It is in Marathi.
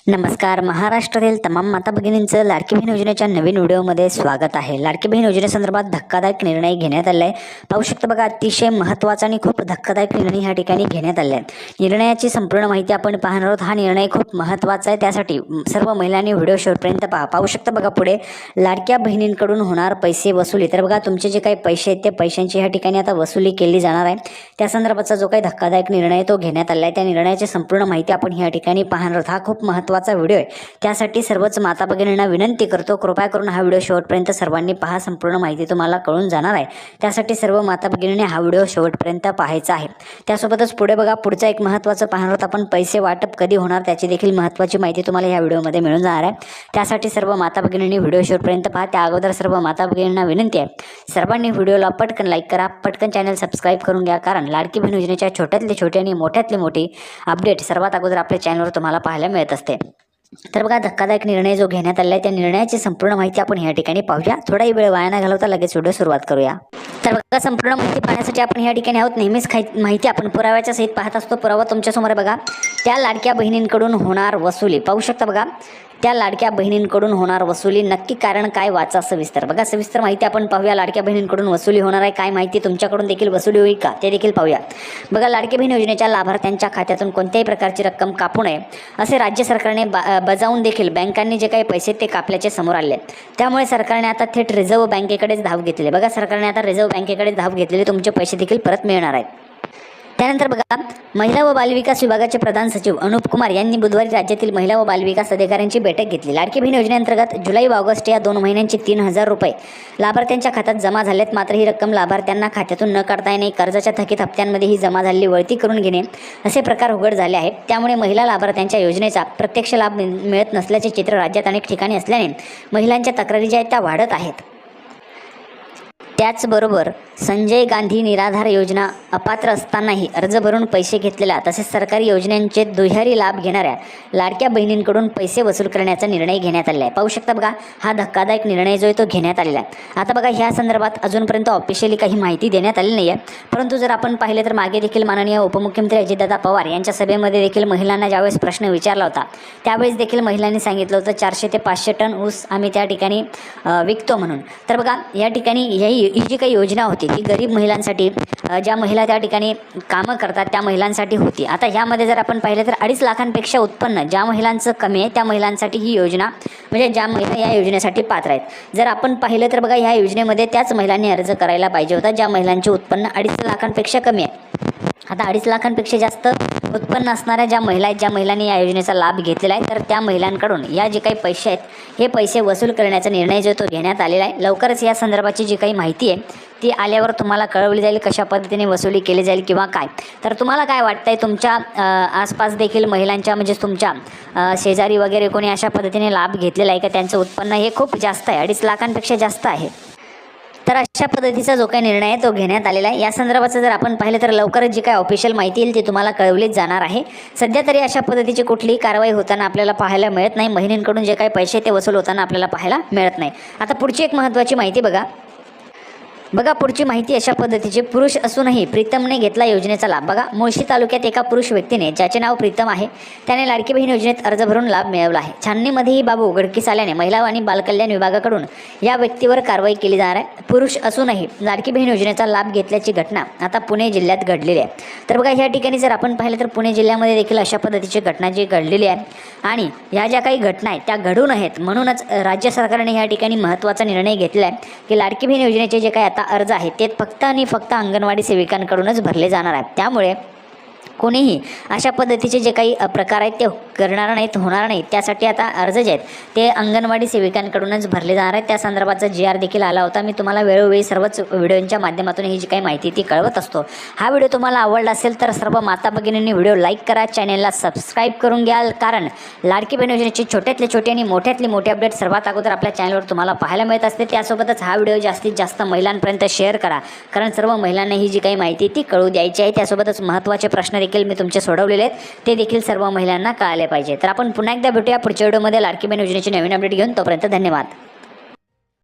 नमस्कार. महाराष्ट्रातील तमाम माता भगिनींचं लाडकी बहीण योजनेच्या नवीन व्हिडिओमध्ये स्वागत आहे. लाडकी बहीण योजनेसंदर्भात धक्कादायक निर्णय घेण्यात आला आहे. पाहू शकता बघा, अतिशय महत्त्वाचा आणि खूप धक्कादायक निर्णय ह्या ठिकाणी घेण्यात आले आहेत. निर्णयाची संपूर्ण माहिती आपण पाहणार आहोत. हा निर्णय खूप महत्त्वाचा आहे, त्यासाठी सर्व महिलांनी व्हिडिओ शेवटपर्यंत पहा. पाहू शकता बघा, पुढे लाडक्या बहिणींकडून होणार पैसे वसुली. तर बघा, तुमचे जे काही पैसे आहेत ते पैशांची ह्या ठिकाणी आता वसुली केली जाणार आहे. त्या संदर्भाचा जो काही धक्कादायक निर्णय आहे तो घेण्यात आला आहे. त्या निर्णयाची संपूर्ण माहिती आपण ह्या ठिकाणी पाहणार आहोत. हा खूप महत्त्वाचा व्हिडिओ आहे, त्यासाठी सर्वच माता भगिनींना विनंती करतो, कृपया करून हा व्हिडिओ शेवटपर्यंत सर्वांनी पहा. संपूर्ण माहिती तुम्हाला कळून जाणार आहे, त्यासाठी सर्व माता भगिनींनी हा व्हिडिओ शेवटपर्यंत पाहायचा आहे. त्यासोबतच पुढे बघा, पुढचा एक महत्त्वाचं पाहणार आहोत आपण, पैसे वाटप कधी होणार त्याची देखील महत्त्वाची माहिती तुम्हाला या व्हिडिओमध्ये मिळून जाणार आहे. त्यासाठी सर्व माता भगिनींनी व्हिडिओ शेवटपर्यंत पहा. त्या अगोदर सर्व माता भगिनींना विनंती आहे, सर्वांनी व्हिडिओला पटकन लाईक करा, पटकन चॅनल सबस्क्राईब करून घ्या, कारण लाडकी बहीण योजनेच्या छोट्यातले छोटे आणि मोठ्यातले मोठी अपडेट सर्वात अगोदर आपल्या चॅनलवर तुम्हाला पाहायला मिळत असते. तर बघा, धक्कादायक निर्णय जो घेण्यात आला आहे त्या निर्णयाची संपूर्ण माहिती आपण या ठिकाणी पाहूया. थोडाही वेळ वाया न घालवता लगेच व्हिडिओ सुरुवात करूया. तर बघा, संपूर्ण माहिती पाहण्यासाठी आपण या ठिकाणी आहोत. नेहमीच माहिती आपण पुराव्याच्या सहित पाहत असतो. पुरावा तुमच्यासमोर आहे बघा. त्या लाडक्या बहिणींकडून होणार वसुली. पाहू शकता बघा, त्या लाडक्या बहिणींकडून होणार वसुली, नक्की कारण काय, वाचा सविस्तर. बघा, सविस्तर माहिती आपण पाहूया. लाडक्या बहिणींकडून वसुली होणार आहे, काय माहिती, तुमच्याकडून देखील वसुली होईल का ते देखील पाहूया. बघा, लाडकी बहीण योजनेच्या लाभार्थ्यांच्या खात्यातून कोणत्याही प्रकारची रक्कम कापू नये असे राज्य सरकारने बजावून देखील बँकांनी जे काही पैसे ते कापल्याचे समोर आले. त्यामुळे सरकारने आता थेट रिझर्व्ह बँकेकडेच धाव घेतली. बघा, सरकारने आता रिझर्व्ह बँकेकडे धाव घेतलेली, तुमचे पैसे देखील परत मिळणार आहेत. त्यानंतर बघा, महिला व बालविकास विभागाचे प्रधान सचिव अनुप कुमार यांनी बुधवारी राज्यातील महिला व बालविकास अधिकाऱ्यांची बैठक घेतली. लाडकी बहीण योजनेअंतर्गत जुलै व ऑगस्ट या 2 महिन्यांची 3,000 रुपये लाभार्थ्यांच्या खात्यात जमा झालेत. मात्र ही रक्कम लाभार्थ्यांना खात्यातून न काढता येणे, कर्जाच्या थकीत हप्त्यांमध्ये ही जमा झालेली वळती करून घेणे असे प्रकार उघड झाले आहेत. त्यामुळे महिला लाभार्थ्यांच्या योजनेचा प्रत्यक्ष लाभ मिळत नसल्याचे चित्र राज्यात अनेक ठिकाणी असल्याने महिलांच्या तक्रारी ज्या आहेत त्या वाढत आहेत. त्याचबरोबर संजय गांधी निराधार योजना अपात्र असतानाही अर्ज भरून पैसे घेतलेल्या तसेच सरकारी योजनांचे दुहेरी लाभ घेणाऱ्या लाडक्या बहिणींकडून पैसे वसूल करण्याचा निर्णय घेण्यात आलेला आहे. पाहू शकता बघा, हा धक्कादायक निर्णय जो आहे तो घेण्यात आलेला आहे. आता बघा, ह्या संदर्भात अजूनपर्यंत ऑफिशियली काही माहिती देण्यात आली नाही आहे, परंतु जर आपण पाहिले तर मागे देखील माननीय उपमुख्यमंत्री अजितदादा पवार यांच्या सभेमध्ये देखील महिलांना ज्यावेळेस प्रश्न विचारला होता त्यावेळेस देखील महिलांनी सांगितलं होतं 400 ते 500 टन ऊस आम्ही त्या ठिकाणी विकतो म्हणून. तर बघा, या ठिकाणी ही जी काही योजना होती ती गरीब महिलांसाठी, ज्या महिला त्या ठिकाणी कामं करतात त्या महिलांसाठी होती. आता ह्यामध्ये जर आपण पाहिलं तर 2.5 लाखांपेक्षा उत्पन्न ज्या महिलांचं कमी आहे त्या महिलांसाठी ही योजना, म्हणजे ज्या महिला या योजनेसाठी पात्र आहेत. जर आपण पाहिलं तर बघा, ह्या योजनेमध्ये त्याच महिलांनी अर्ज करायला पाहिजे होता ज्या महिलांचे उत्पन्न 2.5 लाखांपेक्षा कमी आहे. आता 2.5 लाखांपेक्षा जास्त उत्पन्न असणाऱ्या ज्या महिला आहेत, ज्या महिलांनी या योजनेचा लाभ घेतलेला आहे, तर त्या महिलांकडून या जे काही पैसे आहेत हे पैसे वसूल करण्याचा निर्णय जो तो घेण्यात आलेला आहे. लवकरच या संदर्भाची जी काही माहिती आहे ती आल्यावर तुम्हाला कळवली जाईल, कशा पद्धतीने वसुली केली जाईल किंवा काय. तर तुम्हाला काय वाटतंय, तुमच्या आसपास देखील महिलांच्या, म्हणजे तुमच्या शेजारी वगैरे कोणी अशा पद्धतीने लाभ घेतलेला आहे का, त्यांचं उत्पन्न हे खूप जास्त आहे, 2.5 लाखांपेक्षा जास्त आहे. तर अशा पद्धतीचा जो काही निर्णय आहे तो घेण्यात आलेला आहे. या संदर्भाचं जर आपण पाहिलं तर लवकरच जी काही ऑफिशियल माहिती येईल ती तुम्हाला कळवलीच जाणार आहे. सध्या तरी अशा पद्धतीची कुठलीही कारवाई होताना आपल्याला पाहायला मिळत नाही. महिलांकडून जे काही पैसे ते वसूल होताना आपल्याला पाहायला मिळत नाही. आता पुढची एक महत्त्वाची माहिती बघा. पुढची माहिती अशा पद्धतीची, पुरुष असूनही प्रीतमने घेतला योजनेचा लाभ. बघा, मुळशी तालुक्यात एका पुरुष व्यक्तीने, ज्याचे नाव प्रीतम आहे, त्याने लाडकी बहीण योजनेत अर्ज भरून लाभ मिळवला आहे. छाननीमध्ये ही बाब उघडकीस आल्याने महिला आणि बालकल्याण विभागाकडून या व्यक्तीवर कारवाई केली जाणार आहे. पुरुष असूनही लाडकी बहीण योजनेचा लाभ घेतल्याची घटना आता पुणे जिल्ह्यात घडलेली आहे. तर बघा, ह्या ठिकाणी जर आपण पाहिलं तर पुणे जिल्ह्यामध्ये देखील अशा पद्धतीची घटना जी घडलेली आहे आणि ह्या ज्या काही घटना आहेत त्या घडून आहेत. म्हणूनच राज्य सरकारने ह्या ठिकाणी महत्त्वाचा निर्णय घेतला आहे की लाडकी बहीण योजनेचे जे काही आता अर्ज आहेत ते फक्त आणि फक्त अंगणवाडी सेविकांकडूनच भरले जाणार आहेत. त्यामुळे कोणीही अशा पद्धतीचे जे काही प्रकार आहेत ते करणार नाहीत, होणार नाहीत. त्यासाठी आता अर्ज जे आहेत ते अंगणवाडी सेविकांकडूनच भरले जाणार आहेत. त्या संदर्भाचा GR देखील आला होता. मी तुम्हाला वेळोवेळी सर्वच व्हिडिओच्या माध्यमातून ही जी काही माहिती ती कळवत असतो. हा व्हिडिओ तुम्हाला आवडला असेल तर सर्व माता भगिनींनी व्हिडिओ लाईक करा, चॅनेलला सबस्क्राईब करून घ्या, कारण लाडकी बहीण योजनेचे छोट्यातले छोटे आणि मोठ्यातले मोठे अपडेट सर्वात अगोदर आपल्या चॅनलवर तुम्हाला पाहायला मिळत असते. त्यासोबतच हा व्हिडिओ जास्तीत जास्त महिलांपर्यंत शेअर करा, कारण सर्व महिलांना ही जी काही माहिती ती कळू द्यायची आहे. त्यासोबतच महत्त्वाचे प्रश्न देखील मी तुमचे सोडवलेले आहेत, ते देखील सर्व महिलांना कळाले पाहिजे. तर आपण पुन्हा एकदा भेटूया पुढच्या व्हिडिओमध्ये लाडकी बहीण योजनेची नवीन अपडेट घेऊन. तोपर्यंत धन्यवाद.